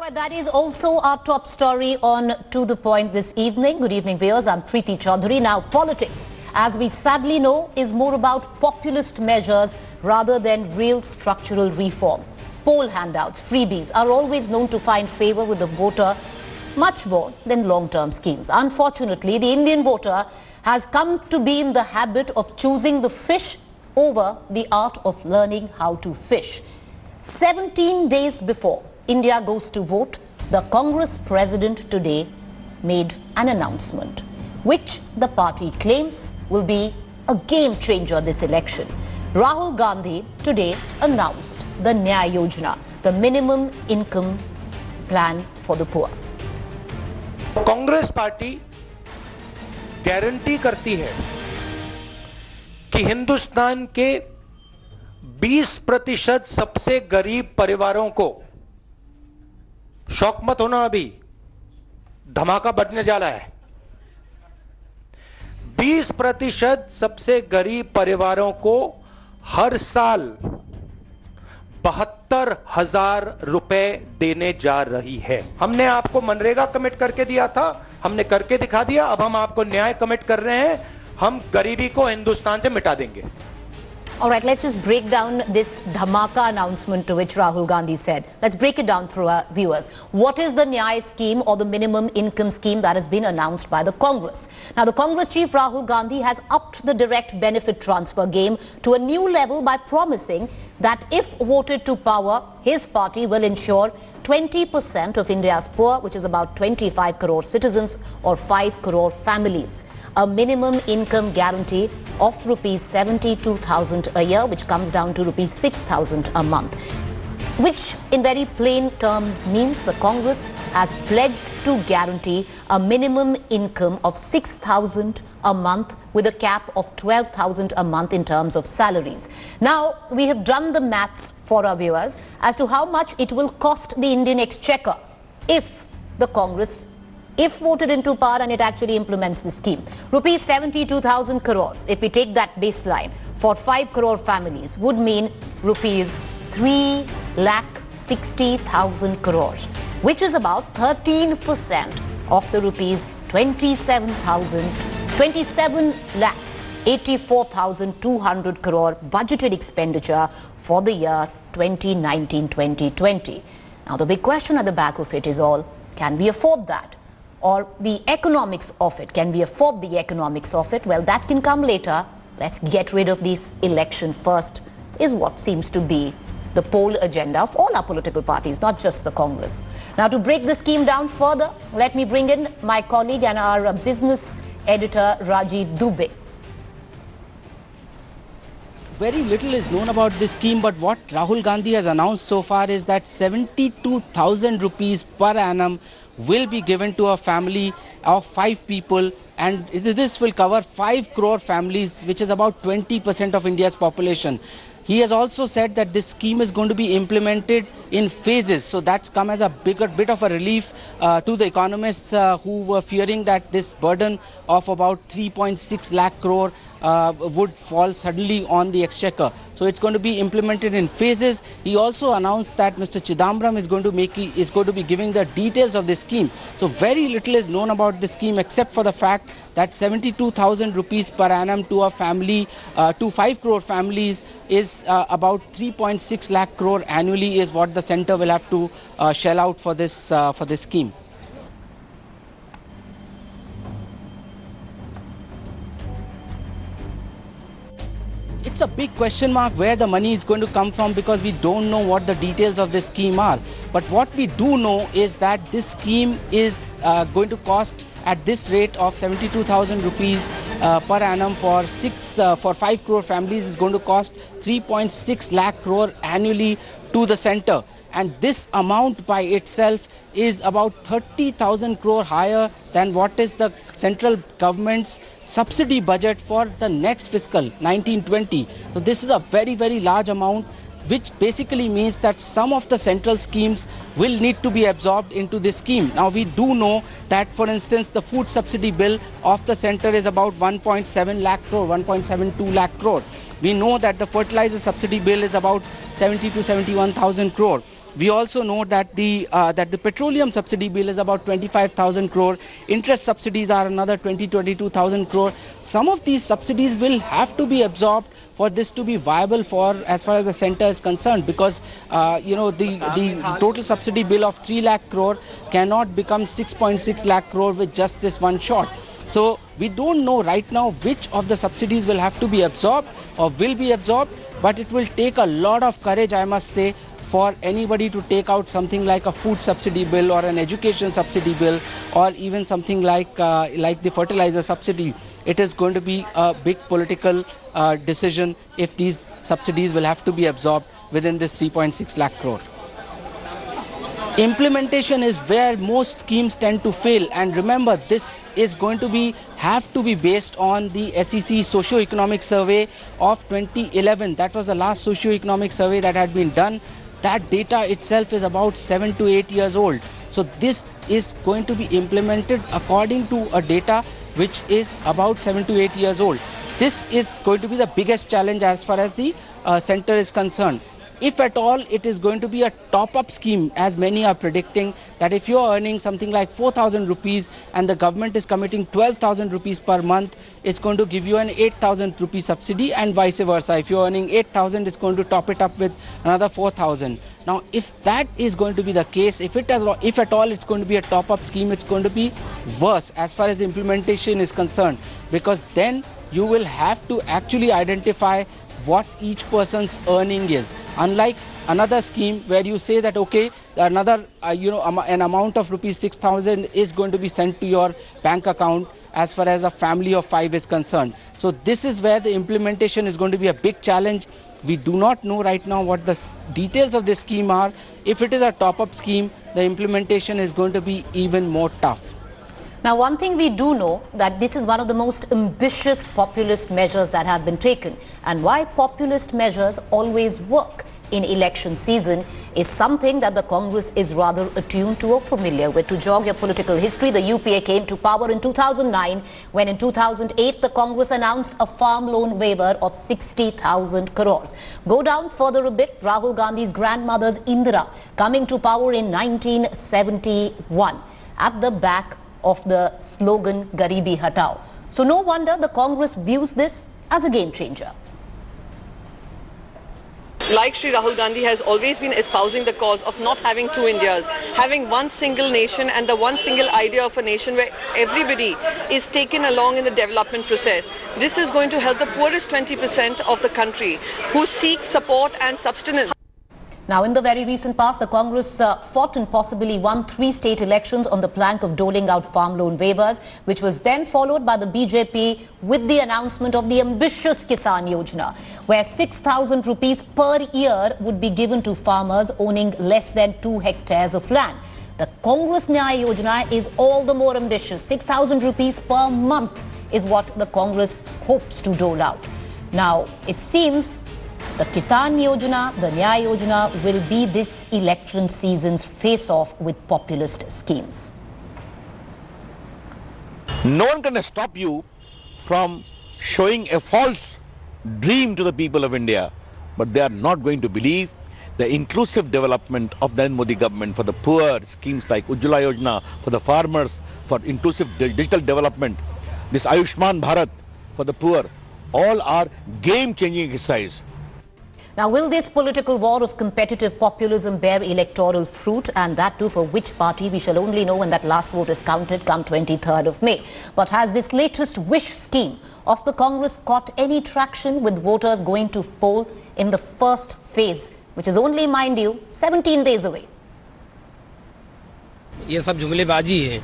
Right, that is also our top story on To The Point this evening. Good evening, viewers. I'm Preeti Chaudhary. Now, politics, as we sadly know, is more about populist measures rather than real structural reform. Poll handouts, freebies are always known to find favor with the voter much more than long-term schemes. Unfortunately, the Indian voter has come to be in the habit of choosing the fish over the art of learning how to fish. 17 days before India goes to vote, the Congress president today made an announcement, which the party claims will be a game changer this election. Rahul Gandhi today announced the NYAY Yojana, the minimum income plan for the poor. Congress party guarantee करती है कि हिंदुस्तान के 20% सबसे गरीब परिवारों को, शौक मत होना, अभी धमाका बढ़ने जा रहा है, 20% सबसे गरीब परिवारों को हर साल 72,000 रुपए देने जा रही है। हमने आपको मनरेगा कमिट करके दिया था, हमने करके दिखा दिया, अब हम आपको न्याय कमिट कर रहे हैं, हम गरीबी को हिंदुस्तान से मिटा देंगे। All right, let's just break down this dhamaka announcement to which Rahul Gandhi said. Let's break it down for our viewers. What is the NYAY scheme or the minimum income scheme that has been announced by the Congress? Now, the Congress chief Rahul Gandhi has upped the direct benefit transfer game to a new level by promising that if voted to power, his party will ensure 20% of India's poor, which is about 25 crore citizens or 5 crore families, a minimum income guarantee of rupees 72,000 a year, which comes down to rupees 6,000 a month, which in very plain terms means the Congress has pledged to guarantee a minimum income of 6,000 a month with a cap of 12,000 a month in terms of salaries. Now, we have done the maths for our viewers as to how much it will cost the Indian exchequer if the Congress, if voted into power and it actually implements the scheme. Rupees 72,000 crores, if we take that baseline for 5 crore families, would mean rupees 3,60,000 crores, which is about 13% of the rupees 27 lakhs 84,200 crore budgeted expenditure for the year 2019-2020. Now, the big question at the back of it is all, can we afford that? Or the economics of it. Can we afford the economics of it? Well, that can come later. Let's get rid of this election first, is what seems to be the poll agenda of all our political parties, not just the Congress. Now, to break the scheme down further, let me bring in my colleague and our business editor, Rajiv Dubey. Very little is known about this scheme, but what Rahul Gandhi has announced so far is that 72,000 rupees per annum will be given to a family of 5 people, and this will cover 5 crore families, which is about 20% of India's population. He has also said that this scheme is going to be implemented in phases. So that's come as a bit of a relief to the economists who were fearing that this burden of about 3.6 lakh crore would fall suddenly on the exchequer. So it's going to be implemented in phases. He also announced that Mr. Chidambaram is going to be giving the details of this scheme. So very little is known about this scheme except for the fact that 72,000 rupees per annum to a family, to 5 crore families, is about 3.6 lakh crore annually is what the centre will have to shell out for this scheme. It's a big question mark where the money is going to come from, because we don't know what the details of this scheme are. But what we do know is that this scheme is going to cost, at this rate of 72,000 rupees per annum for 5 crore families, is going to cost 3.6 lakh crore annually to the centre. And this amount by itself is about 30,000 crore higher than what is the central government's subsidy budget for the next fiscal 1920. So this is a very, very large amount, which basically means that some of the central schemes will need to be absorbed into this scheme. Now, we do know that, for instance, the food subsidy bill of the centre is about 1.7 lakh crore, 1.72 lakh crore. We know that the fertilizer subsidy bill is about 70 to 71,000 crore. We also know that the petroleum subsidy bill is about 25,000 crore. Interest subsidies are another 22,000 crore. Some of these subsidies will have to be absorbed for this to be viable for as far as the centre is concerned, because the total subsidy bill of 3 lakh crore cannot become 6.6 lakh crore with just this one shot. So we don't know right now which of the subsidies will have to be absorbed or will be absorbed, but it will take a lot of courage, I must say, for anybody to take out something like a food subsidy bill or an education subsidy bill, or even something like the fertilizer subsidy. It is going to be a big political decision if these subsidies will have to be absorbed within this 3.6 lakh crore. Implementation is where most schemes tend to fail, and remember, this is going to have to be based on the SEC socio-economic survey of 2011. That was the last socio-economic survey that had been done. That data itself is about 7 to 8 years old. So this is going to be implemented according to a data which is about 7 to 8 years old. This is going to be the biggest challenge as far as the centre is concerned. If at all, it is going to be a top-up scheme, as many are predicting, that if you are earning something like 4,000 rupees and the government is committing 12,000 rupees per month, it's going to give you an 8,000 rupee subsidy, and vice versa. If you are earning 8,000, it's going to top it up with another 4,000. Now, if that is going to be the case, if at all it's going to be a top-up scheme, it's going to be worse as far as the implementation is concerned, because then you will have to actually identify what each person's earning is. Unlike another scheme where you say that, okay, another an amount of rupees 6,000 is going to be sent to your bank account as far as a family of 5 is concerned. So this is where the implementation is going to be a big challenge. We do not know right now what the details of this scheme are. If it is a top-up scheme, the implementation is going to be even more tough. Now, one thing we do know, that this is one of the most ambitious populist measures that have been taken. And why populist measures always work in election season is something that the Congress is rather attuned to or familiar with. To jog your political history, the UPA came to power in 2009, when in 2008 the Congress announced a farm loan waiver of 60,000 crores. Go down further a bit, Rahul Gandhi's grandmother's Indira coming to power in 1971 at the back of the slogan Garibi Hatao. So no wonder the Congress views this as a game changer. Like Shri Rahul Gandhi has always been espousing the cause of not having two Indias, having one single nation and the one single idea of a nation where everybody is taken along in the development process. This is going to help the poorest 20% of the country who seek support and sustenance. Now, in the very recent past, the Congress fought and possibly won 3 state elections on the plank of doling out farm loan waivers, which was then followed by the BJP with the announcement of the ambitious Kisan Yojana, where 6,000 rupees per year would be given to farmers owning less than 2 hectares of land. The Congress NYAY Yojana is all the more ambitious. 6,000 rupees per month is what the Congress hopes to dole out. Now, it seems the Kisan Yojana, the NYAY Yojana will be this election season's face-off with populist schemes. No one can stop you from showing a false dream to the people of India, but they are not going to believe the inclusive development of the Modi government for the poor, schemes like Jumla Yojana for the farmers, for inclusive digital development, this Ayushman Bharat for the poor, all are game-changing exercise. Now, will this political war of competitive populism bear electoral fruit, and that too for which party? We shall only know when that last vote is counted come 23rd of May. But has this latest wish scheme of the Congress caught any traction with voters going to poll in the first phase, which is only, mind you, 17 days away? ये सब जुमलेबाजी है,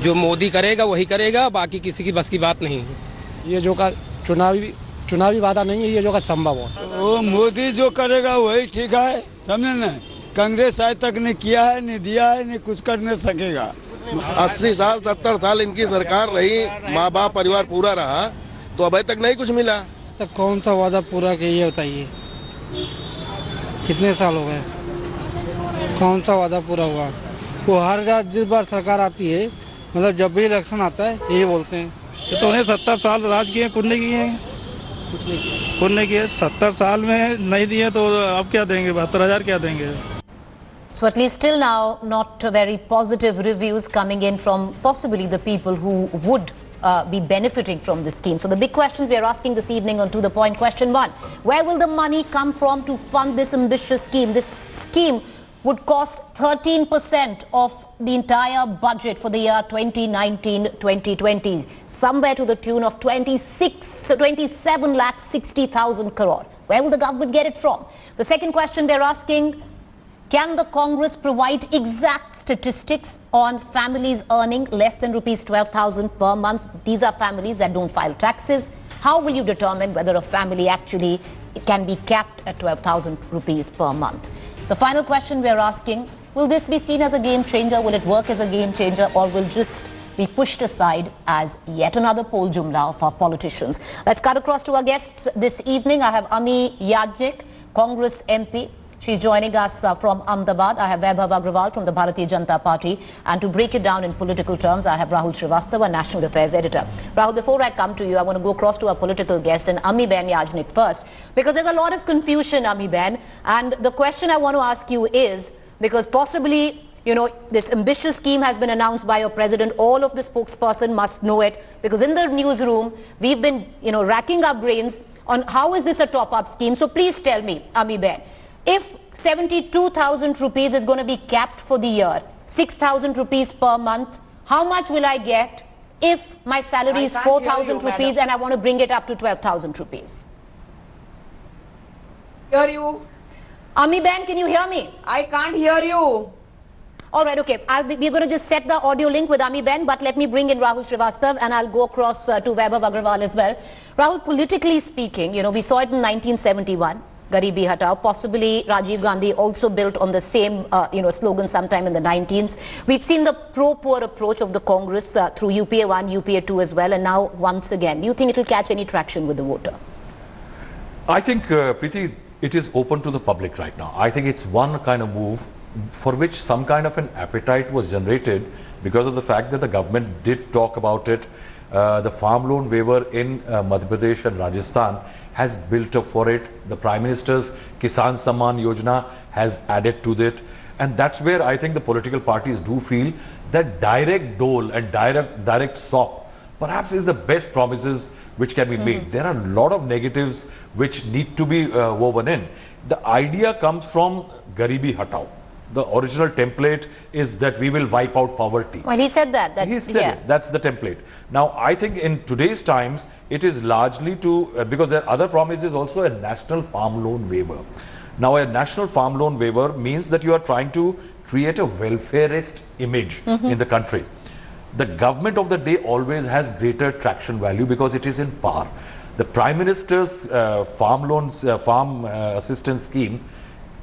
जो मोदी करेगा वही करेगा, बाकी किसी की बस की बात नहीं है। ये जो का चुनावी वादा नहीं है, ये जो का संभव हो। वो मोदी जो करेगा वही ठीक है, समझे ना। कांग्रेस आज तक ने किया है, नहीं दिया है, नहीं कुछ कर नहीं सकेगा। 80 साल 70 साल इनकी सरकार रही, माँ बाप परिवार पूरा रहा, तो अभी तक नहीं कुछ मिला। तो कौन सा वादा पूरा किया ये बताइए, कितने साल हो गए, कौन सा वादा पूरा हुआ? वो हर जिस बार सरकार आती है, मतलब जब भी इलेक्शन आता है यही बोलते हैं। तो उन्हें 70 साल राज किए, कुछ नहीं किए, कुछ नहीं किए। 70 साल में नहीं दिए तो अब क्या देंगे, 72,000 क्या देंगे? So at least till now, not very positive reviews coming in from possibly the people who would be benefiting from this scheme. So the big questions we are asking this evening on To The Point. Question 1, where will the money come from to fund this ambitious scheme? This scheme would cost 13% of the entire budget for the year 2019-2020, somewhere to the tune of 27,60,000 crore. Where will the government get it from? The second question we are asking, can the Congress provide exact statistics on families earning less than rupees 12,000 per month? These are families that don't file taxes. How will you determine whether a family actually can be capped at 12,000 rupees per month? The final question we are asking, will this be seen as a game changer? Will it work as a game changer, or will just be pushed aside as yet another poll Jumla of our politicians? Let's cut across to our guests this evening. I have NYAY, Congress MP. She's joining us from Ahmedabad. I have Vaibhav Agrawal from the Bharatiya Janata Party. And to break it down in political terms, I have Rahul Srivastava, National Affairs Editor. Rahul, before I come to you, I want to go across to our political guest and Amiben Yajnik first, because there's a lot of confusion, Amiben. And the question I want to ask you is, because possibly, you know, this ambitious scheme has been announced by your president. All of the spokesperson must know it, because in the newsroom, we've been, racking our brains on how is this a top-up scheme. So please tell me, Amiben, if 72,000 rupees is going to be capped for the year, 6,000 rupees per month, how much will I get if my salary is 4,000 rupees and I want to bring it up to 12,000 rupees? Hear you. Amiben, can you hear me? I can't hear you. All right, okay. We're going to just set the audio link with Amiben, but let me bring in Rahul Srivastav and I'll go across to Vaibhav Agrawal as well. Rahul, politically speaking, we saw it in 1971. Garibi Hatao. Possibly Rajiv Gandhi also built on the same, slogan sometime in the 19s. We've seen the pro-poor approach of the Congress through UPA 1, UPA 2 as well, and now once again. Do you think it will catch any traction with the voter? I think, Preeti, it is open to the public right now. I think it's one kind of move for which some kind of an appetite was generated because of the fact that the government did talk about it. The farm loan waiver in Madhya Pradesh and Rajasthan has built up for it. The Prime Minister's Kisan Samman Yojana has added to it. And that's where I think the political parties do feel that direct dole and direct sop perhaps is the best promises which can be made. There are a lot of negatives which need to be woven in. The idea comes from Garibi Hatao. The original template is that we will wipe out poverty. Well, he said that. He said it. That's the template. Now, I think in today's times, it is largely to, because there are other promises also, a national farm loan waiver. Now, a national farm loan waiver means that you are trying to create a welfareist image in the country. The government of the day always has greater traction value because it is in power. The Prime Minister's farm assistance scheme,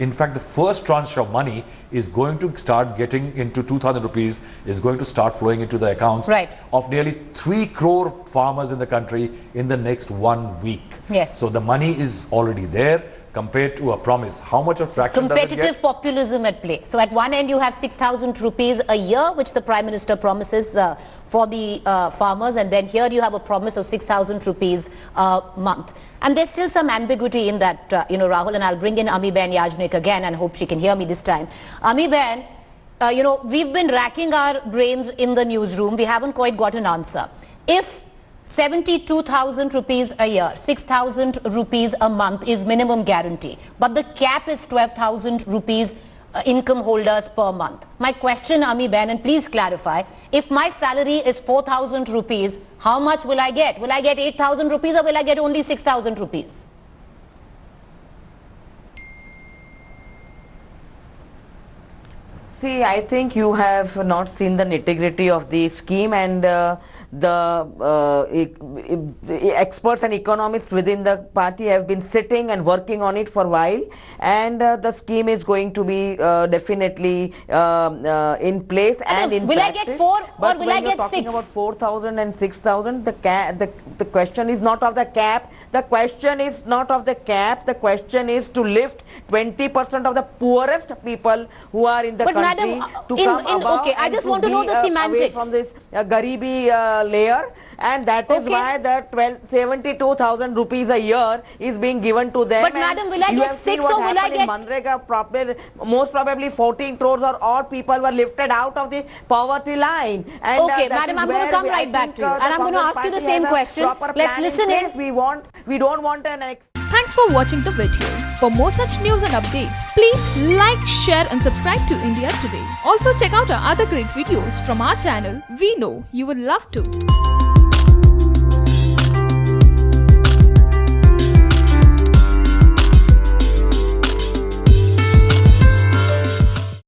in fact, the first tranche of money is going to start getting into 2,000 rupees, is going to start flowing into the accounts of nearly 3 crore farmers in the country in the next 1 week. Yes. So the money is already there compared to a promise. How much of traction does it get? Competitive populism at play. So at one end you have 6,000 rupees a year, which the Prime Minister promises for the farmers, and then here you have a promise of 6,000 rupees a month. And there's still some ambiguity in that, Rahul, and I'll bring in Amiben Yajnik again and hope she can hear me this time. Amiben, we've been racking our brains in the newsroom. We haven't quite got an answer. If 72,000 rupees a year, 6,000 rupees a month is minimum guarantee, but the cap is 12,000 rupees income holders per month. My question, Amiben, and please clarify, if my salary is 4,000 rupees, how much will I get? Will I get 8,000 rupees or will I get only 6,000 rupees? See, I think you have not seen the nitty-gritty of the scheme, and the experts and economists within the party have been sitting and working on it for a while, and the scheme is going to be definitely in place and in will practice. I get 4 but or will I get 6? Talking about 4,000 and 6,000, the question is not of the cap. The question is not of the cap. The question is to lift 20% of the poorest people who are in the country madam, to come above okay, I just want to know the away semantics from this Garibi layer. and that is why the 72,000 rupees a year is being given to them. But madam, will I get 6 or will I get... Manrega, most probably 14 crores or odd people were lifted out of the poverty line. And, okay, madam, I'm going to come right back to you. And I'm going to ask you the same question. Let's listen in. We don't want an... Thanks for watching the video. For more such news and updates, please like, share and subscribe to India Today. Also check out our other great videos from our channel. We know you would love to.